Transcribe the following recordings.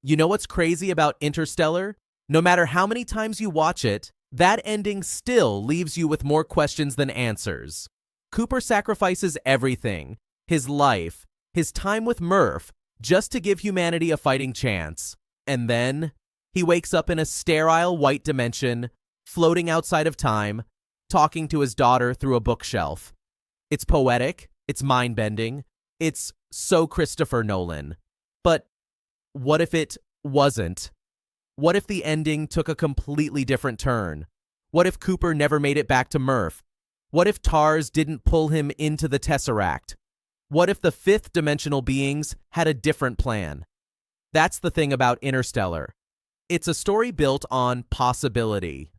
You know what's crazy about Interstellar? No matter how many times you watch it, that ending still leaves you with more questions than answers. Cooper sacrifices everything, his life, his time with Murph, just to give humanity a fighting chance. And then he wakes up in a sterile white dimension, floating outside of time, talking to his daughter through a bookshelf. It's poetic, it's mind-bending, it's so Christopher Nolan. But what if it wasn't? What if the ending took a completely different turn? What if Cooper never made it back to Murph? What if TARS didn't pull him into the Tesseract? What if the fifth dimensional beings had a different plan? That's the thing about Interstellar. It's a story built on possibility.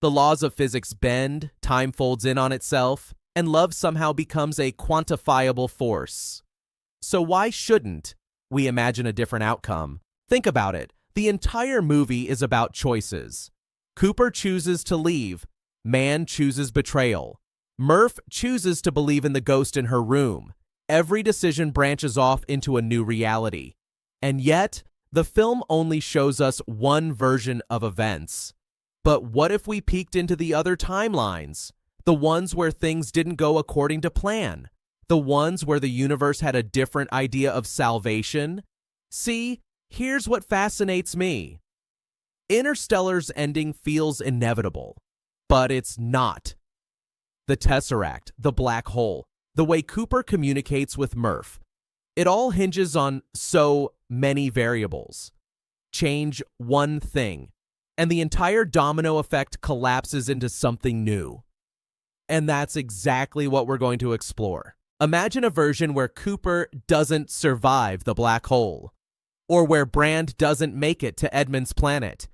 The laws of physics bend, time folds in on itself, and love somehow becomes a quantifiable force. So why shouldn't we imagine a different outcome? Think about it. The entire movie is about choices. Cooper chooses to leave. Mann chooses betrayal. Murph chooses to believe in the ghost in her room. Every decision branches off into a new reality. And yet, the film only shows us one version of events. But what if we peeked into the other timelines? The ones where things didn't go according to plan? The ones where the universe had a different idea of salvation? See, here's what fascinates me. Interstellar's ending feels inevitable, but it's not. The Tesseract, the black hole, the way Cooper communicates with Murph. It all hinges on so many variables. Change one thing, and the entire domino effect collapses into something new. And that's exactly what we're going to explore. Imagine a version where Cooper doesn't survive the black hole, or where Brand doesn't make it to Edmund's planet.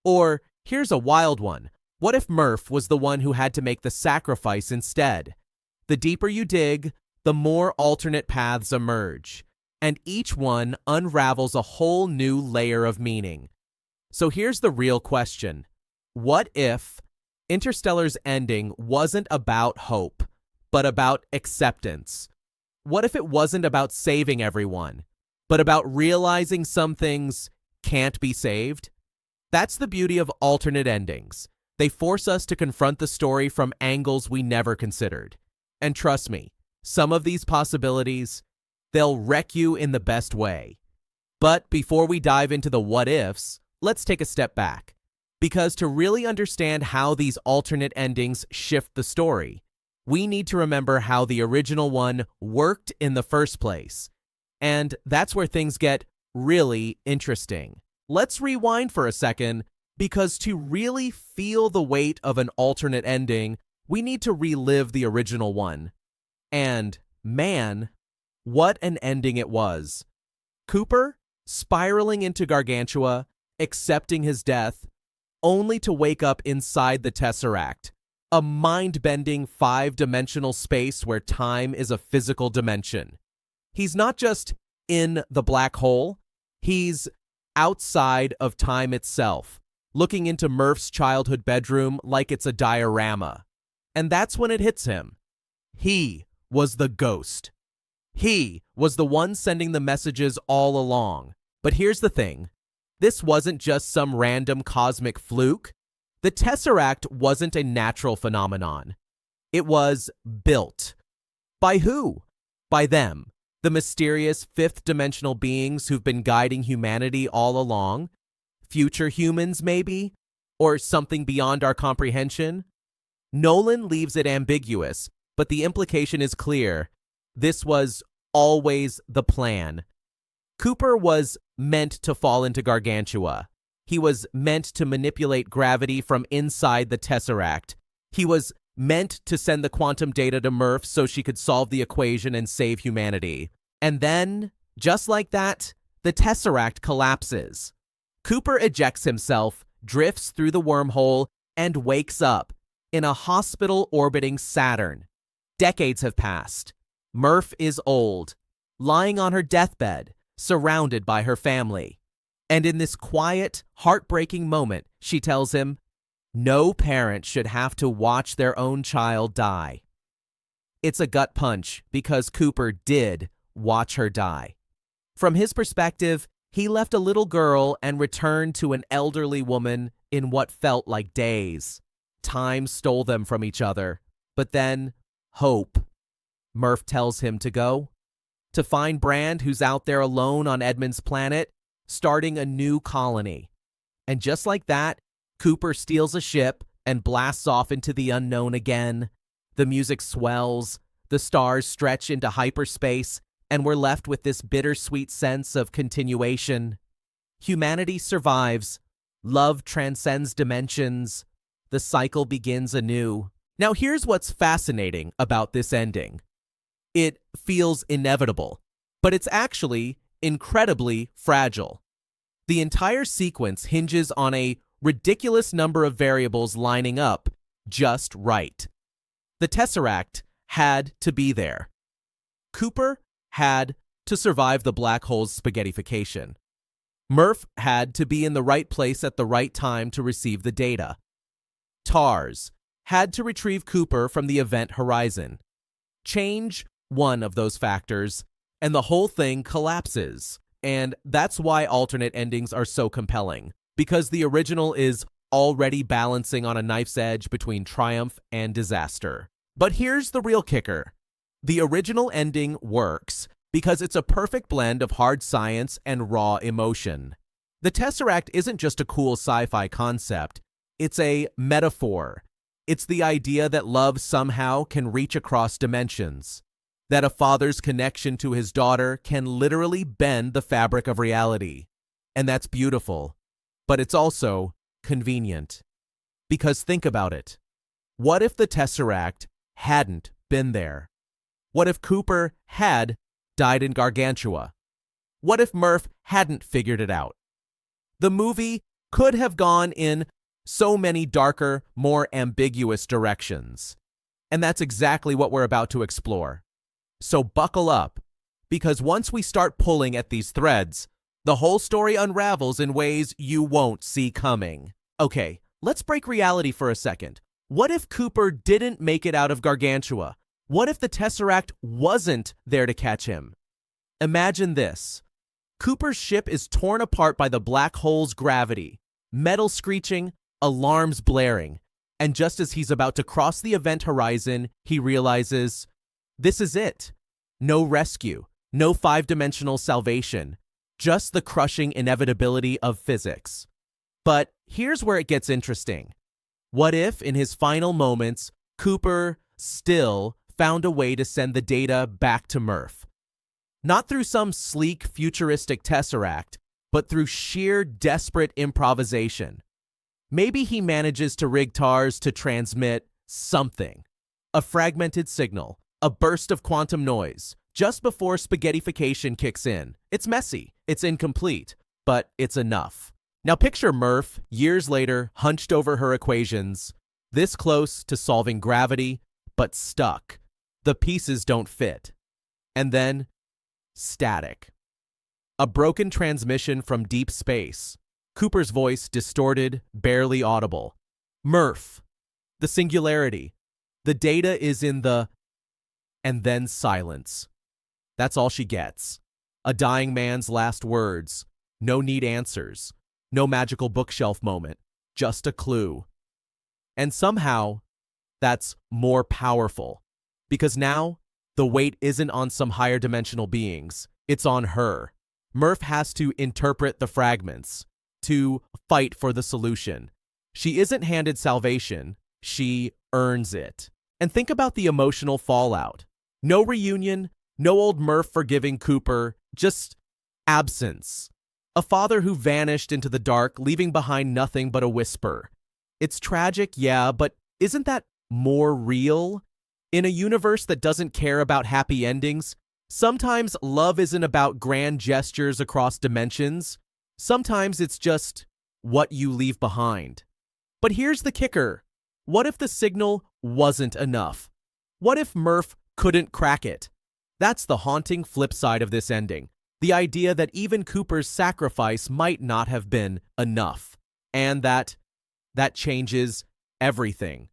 Or, here's a wild one, what if Murph was the one who had to make the sacrifice instead? The deeper you dig, the more alternate paths emerge, and each one unravels a whole new layer of meaning. So here's the real question. What if Interstellar's ending wasn't about hope, but about acceptance? What if it wasn't about saving everyone, but about realizing some things can't be saved? That's the beauty of alternate endings. They force us to confront the story from angles we never considered. And trust me, some of these possibilities, they'll wreck you in the best way. But before we dive into the what ifs, let's take a step back. Because to really understand how these alternate endings shift the story, we need to remember how the original one worked in the first place. And that's where things get really interesting. Let's rewind for a second, because to really feel the weight of an alternate ending, we need to relive the original one. And man, what an ending it was. Cooper spiraling into Gargantua, accepting his death, only to wake up inside the Tesseract, a mind-bending five-dimensional space where time is a physical dimension. He's not just in the black hole, he's outside of time itself, looking into Murph's childhood bedroom like it's a diorama. And that's when it hits him. He was the ghost. He was the one sending the messages all along. But here's the thing. This wasn't just some random cosmic fluke. The Tesseract wasn't a natural phenomenon. It was built. By who? By them. The mysterious fifth-dimensional beings who've been guiding humanity all along? Future humans, maybe? Or something beyond our comprehension? Nolan leaves it ambiguous, but the implication is clear. This was always the plan. Cooper was meant to fall into Gargantua. He was meant to manipulate gravity from inside the Tesseract. He was meant to send the quantum data to Murph so she could solve the equation and save humanity. And then, just like that, the Tesseract collapses. Cooper ejects himself, drifts through the wormhole, and wakes up in a hospital orbiting Saturn. Decades have passed. Murph is old, lying on her deathbed, surrounded by her family. And in this quiet, heartbreaking moment, she tells him, no parent should have to watch their own child die. It's a gut punch because Cooper did watch her die. From his perspective, He left a little girl and returned to an elderly woman in what felt like days. Time stole them from each other. But then, hope. Murph tells him to go. To find Brand, who's out there alone on Edmund's planet, starting a new colony. And just like that, Cooper steals a ship and blasts off into the unknown again. The music swells, the stars stretch into hyperspace, and we're left with this bittersweet sense of continuation. Humanity survives. Love transcends dimensions. The cycle begins anew. Now here's what's fascinating about this ending. It feels inevitable, but it's actually incredibly fragile. The entire sequence hinges on a ridiculous number of variables lining up just right. The Tesseract had to be there. Cooper had to survive the black hole's spaghettification. Murph had to be in the right place at the right time to receive the data. TARS had to retrieve Cooper from the event horizon. Change one of those factors, and the whole thing collapses. And that's why alternate endings are so compelling, because the original is already balancing on a knife's edge between triumph and disaster. But here's the real kicker. The original ending works because it's a perfect blend of hard science and raw emotion. The Tesseract isn't just a cool sci-fi concept, it's a metaphor. It's the idea that love somehow can reach across dimensions, that a father's connection to his daughter can literally bend the fabric of reality. And that's beautiful, but it's also convenient. Because think about it. What if the Tesseract hadn't been there? What if Cooper had died in Gargantua? What if Murph hadn't figured it out? The movie could have gone in so many darker, more ambiguous directions. And that's exactly what we're about to explore. So buckle up, because once we start pulling at these threads, the whole story unravels in ways you won't see coming. Okay, let's break reality for a second. What if Cooper didn't make it out of Gargantua? What if the Tesseract wasn't there to catch him? Imagine this. Cooper's ship is torn apart by the black hole's gravity, metal screeching, alarms blaring, and just as he's about to cross the event horizon, he realizes, this is it. No rescue, no five-dimensional salvation, just the crushing inevitability of physics. But here's where it gets interesting. What if, in his final moments, Cooper still found a way to send the data back to Murph? Not through some sleek, futuristic Tesseract, but through sheer, desperate improvisation. Maybe he manages to rig TARS to transmit something. A fragmented signal, a burst of quantum noise, just before spaghettification kicks in. It's messy, it's incomplete, but it's enough. Now picture Murph, years later, hunched over her equations, this close to solving gravity, but stuck. The pieces don't fit. And then, static. A broken transmission from deep space. Cooper's voice distorted, barely audible. Murph. The singularity. The data is in the... And then silence. That's all she gets. A dying man's last words. No neat answers. No magical bookshelf moment. Just a clue. And somehow, that's more powerful. Because now, the weight isn't on some higher dimensional beings. It's on her. Murph has to interpret the fragments, to fight for the solution. She isn't handed salvation. She earns it. And think about the emotional fallout. No reunion, no old Murph forgiving Cooper, just absence. A father who vanished into the dark, leaving behind nothing but a whisper. It's tragic, yeah, but isn't that more real? In a universe that doesn't care about happy endings, sometimes love isn't about grand gestures across dimensions. Sometimes it's just what you leave behind. But here's the kicker. What if the signal wasn't enough? What if Murph couldn't crack it? That's the haunting flip side of this ending. The idea that even Cooper's sacrifice might not have been enough. And that changes everything.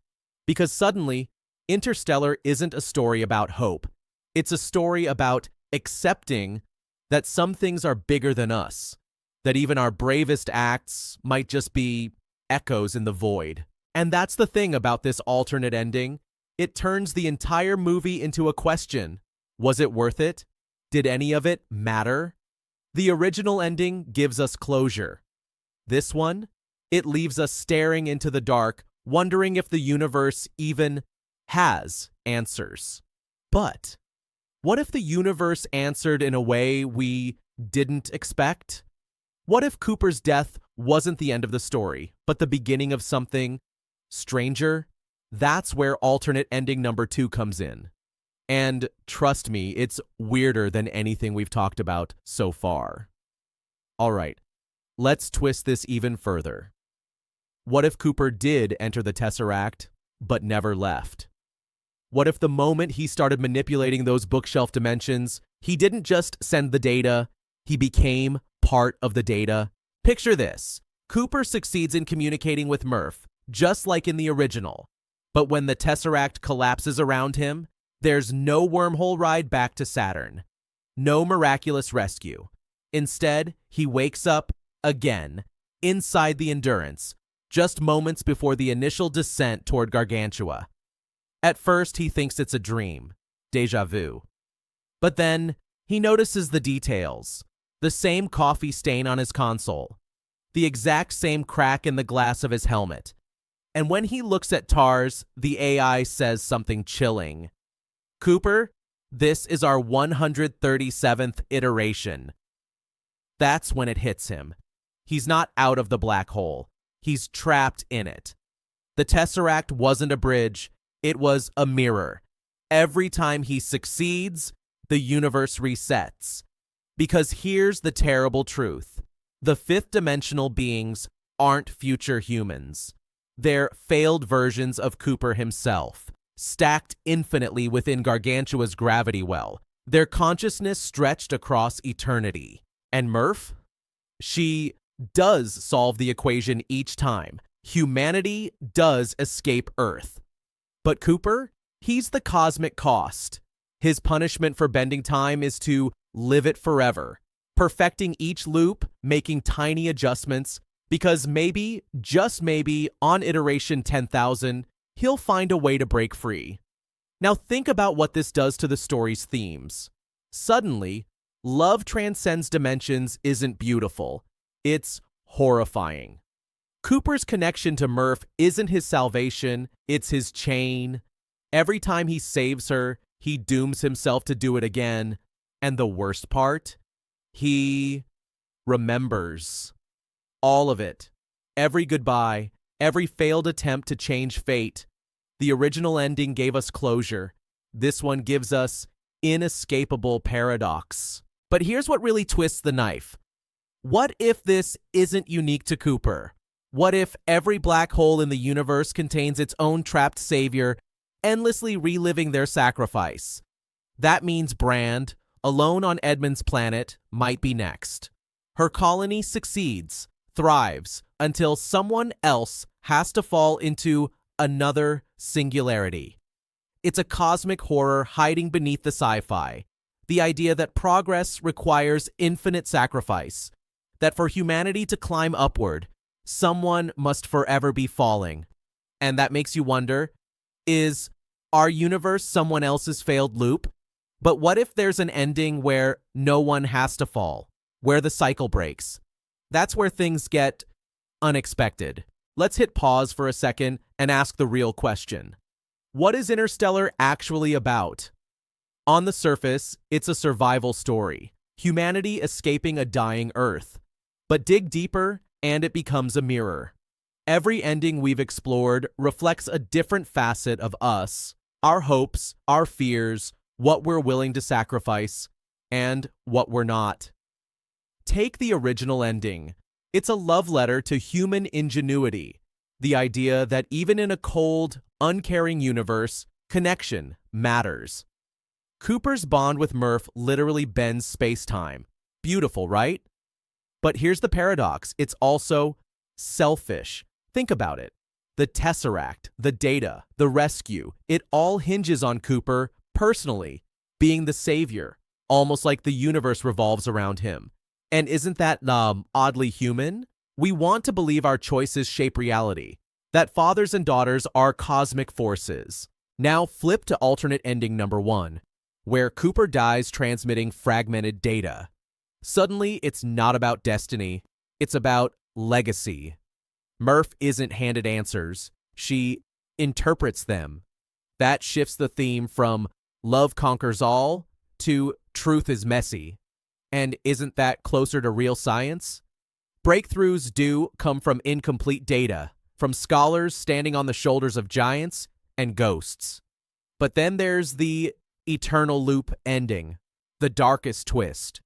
Because suddenly, Interstellar isn't a story about hope. It's a story about accepting that some things are bigger than us. that even our bravest acts might just be echoes in the void. And that's the thing about this alternate ending. It turns the entire movie into a question. Was it worth it? Did any of it matter? The original ending gives us closure. This one, it leaves us staring into the dark, wondering if the universe even has answers. But what if the universe answered in a way we didn't expect? What if Cooper's death wasn't the end of the story, but the beginning of something stranger? That's where alternate ending number 2 comes in. And trust me, it's weirder than anything we've talked about so far. All right, let's twist this even further. What if Cooper did enter the Tesseract, but never left? What if the moment he started manipulating those bookshelf dimensions, he didn't just send the data, he became part of the data? Picture this. Cooper succeeds in communicating with Murph, just like in the original. But when the Tesseract collapses around him, there's no wormhole ride back to Saturn. No miraculous rescue. Instead, he wakes up again, inside the Endurance, just moments before the initial descent toward Gargantua. At first, he thinks it's a dream, déjà vu. But then, he notices the details. The same coffee stain on his console. The exact same crack in the glass of his helmet. And when he looks at TARS, the AI says something chilling. Cooper, this is our 137th iteration. That's when it hits him. He's not out of the black hole. He's trapped in it. The Tesseract wasn't a bridge. It was a mirror. Every time he succeeds, the universe resets. Because here's the terrible truth. The fifth-dimensional beings aren't future humans. They're failed versions of Cooper himself, stacked infinitely within Gargantua's gravity well, their consciousness stretched across eternity. And Murph? She does solve the equation each time. Humanity does escape Earth. But Cooper? He's the cosmic cost. His punishment for bending time is to live it forever, perfecting each loop, making tiny adjustments, because maybe, just maybe, on iteration 10,000, he'll find a way to break free. Now think about what this does to the story's themes. Suddenly, love transcends dimensions isn't beautiful. It's horrifying. Cooper's connection to Murph isn't his salvation, it's his chain. Every time he saves her, he dooms himself to do it again. And the worst part? He remembers. All of it. Every goodbye, every failed attempt to change fate. The original ending gave us closure. This one gives us inescapable paradox. But here's what really twists the knife. What if this isn't unique to Cooper? What if every black hole in the universe contains its own trapped savior, endlessly reliving their sacrifice? That means Brand, alone on Edmund's planet, might be next. Her colony succeeds, thrives, until someone else has to fall into another singularity. It's a cosmic horror hiding beneath the sci-fi. The idea that progress requires infinite sacrifice. That for humanity to climb upward, someone must forever be falling. And that makes you wonder, is our universe someone else's failed loop? But what if there's an ending where no one has to fall, where the cycle breaks? That's where things get unexpected. Let's hit pause for a second and ask the real question. What is Interstellar actually about? On the surface, it's a survival story. Humanity escaping a dying Earth. But dig deeper, and it becomes a mirror. Every ending we've explored reflects a different facet of us, our hopes, our fears, what we're willing to sacrifice, and what we're not. Take the original ending. It's a love letter to human ingenuity, the idea that even in a cold, uncaring universe, connection matters. Cooper's bond with Murph literally bends space-time. Beautiful, right? But here's the paradox. It's also selfish. Think about it. The Tesseract, the data, the rescue, it all hinges on Cooper personally, being the savior, almost like the universe revolves around him. And isn't that oddly human? We want to believe our choices shape reality, that fathers and daughters are cosmic forces. Now flip to alternate ending number 1, where Cooper dies transmitting fragmented data. Suddenly, it's not about destiny, it's about legacy. Murph isn't handed answers, she interprets them. That shifts the theme from love conquers all to truth is messy. And isn't that closer to real science? Breakthroughs do come from incomplete data, from scholars standing on the shoulders of giants and ghosts. But then there's the eternal loop ending, the darkest twist.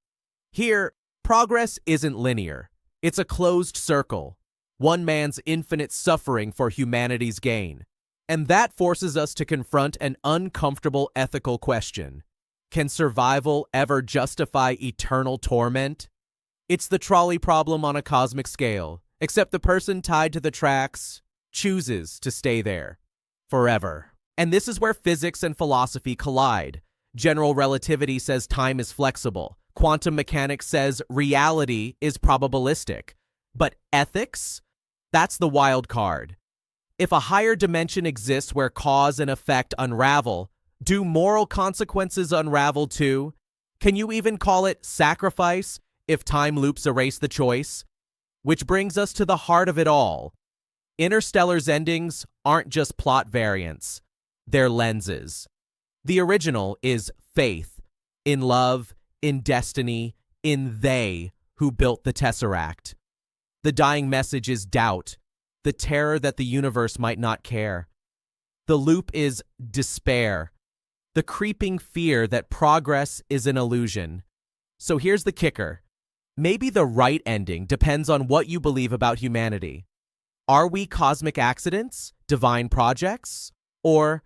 Here, progress isn't linear. It's a closed circle, one man's infinite suffering for humanity's gain. And that forces us to confront an uncomfortable ethical question. Can survival ever justify eternal torment? It's the trolley problem on a cosmic scale, except the person tied to the tracks chooses to stay there forever. And this is where physics and philosophy collide. General relativity says time is flexible. Quantum mechanics says reality is probabilistic. But ethics? That's the wild card. If a higher dimension exists where cause and effect unravel, do moral consequences unravel too? Can you even call it sacrifice if time loops erase the choice? Which brings us to the heart of it all. Interstellar's endings aren't just plot variants. They're lenses. The original is faith, in love, in destiny, in they who built the Tesseract. The dying message is doubt, the terror that the universe might not care. The loop is despair, the creeping fear that progress is an illusion. So here's the kicker. Maybe the right ending depends on what you believe about humanity. Are we cosmic accidents, divine projects? Or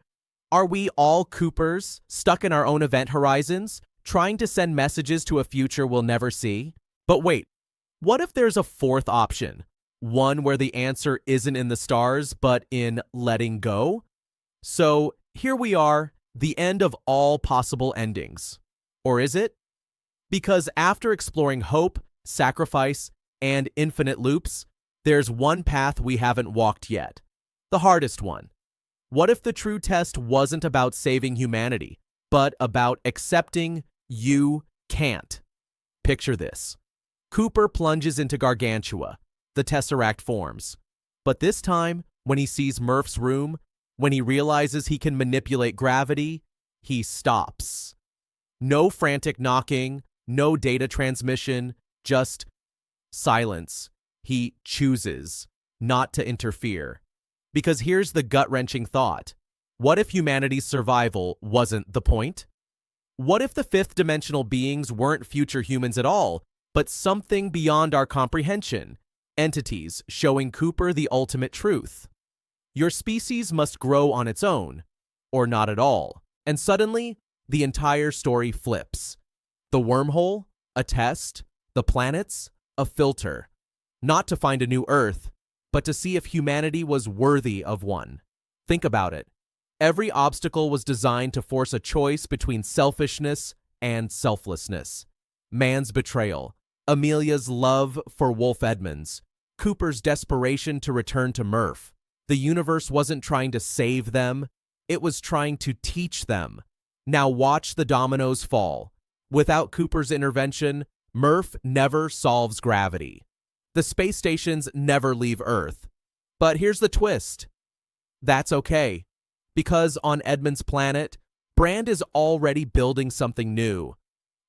are we all Coopers, stuck in our own event horizons, trying to send messages to a future we'll never see? But wait, what if there's a fourth option? One where the answer isn't in the stars, but in letting go? So here we are, the end of all possible endings. Or is it? Because after exploring hope, sacrifice, and infinite loops, there's one path we haven't walked yet. The hardest one. What if the true test wasn't about saving humanity, but about accepting you can't? Picture this. Cooper plunges into Gargantua. The Tesseract forms. But this time, when he sees Murph's room, when he realizes he can manipulate gravity, he stops. No frantic knocking, no data transmission, just silence. He chooses not to interfere. Because here's the gut-wrenching thought. What if humanity's survival wasn't the point? What if the fifth-dimensional beings weren't future humans at all, but something beyond our comprehension? Entities showing Cooper the ultimate truth. Your species must grow on its own, or not at all. And suddenly, the entire story flips. The wormhole, a test, the planets, a filter. Not to find a new Earth, but to see if humanity was worthy of one. Think about it. Every obstacle was designed to force a choice between selfishness and selflessness. Mann's betrayal, Amelia's love for Wolf Edmonds, Cooper's desperation to return to Murph. The universe wasn't trying to save them, it was trying to teach them. Now watch the dominoes fall. Without Cooper's intervention, Murph never solves gravity. The space stations never leave Earth. But here's the twist. That's okay. Because on Edmund's planet, Brand is already building something new.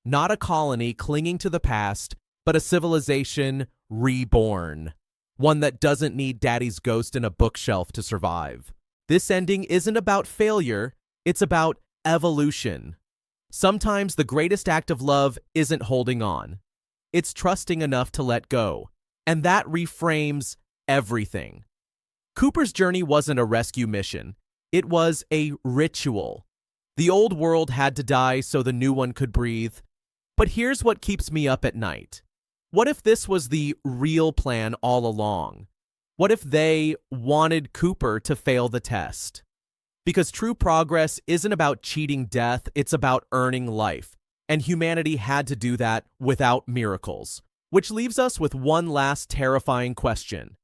Not a colony clinging to the past, but a civilization reborn. One that doesn't need Daddy's ghost in a bookshelf to survive. This ending isn't about failure, it's about evolution. Sometimes the greatest act of love isn't holding on. It's trusting enough to let go. And that reframes everything. Cooper's journey wasn't a rescue mission. It was a ritual. The old world had to die so the new one could breathe. But here's what keeps me up at night. What if this was the real plan all along? What if they wanted Cooper to fail the test? Because true progress isn't about cheating death, it's about earning life. And humanity had to do that without miracles. Which leaves us with one last terrifying question.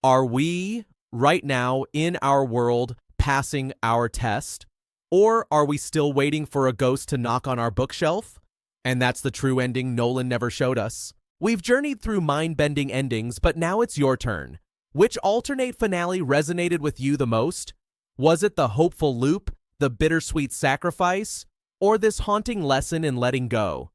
Are we, right now, in our world, passing our test? Or are we still waiting for a ghost to knock on our bookshelf? And that's the true ending Nolan never showed us. We've journeyed through mind-bending endings, but now it's your turn. Which alternate finale resonated with you the most? Was it the hopeful loop, the bittersweet sacrifice, or this haunting lesson in letting go?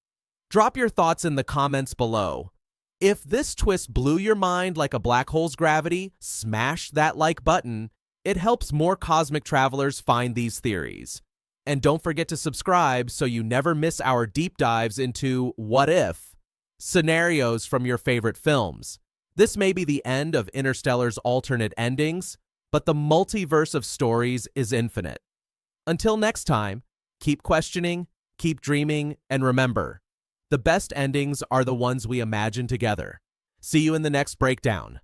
Drop your thoughts in the comments below. If this twist blew your mind like a black hole's gravity, smash that like button. It helps more cosmic travelers find these theories. And don't forget to subscribe so you never miss our deep dives into what if scenarios from your favorite films. This may be the end of Interstellar's alternate endings, but the multiverse of stories is infinite. Until next time, keep questioning, keep dreaming, and remember, the best endings are the ones we imagine together. See you in the next breakdown.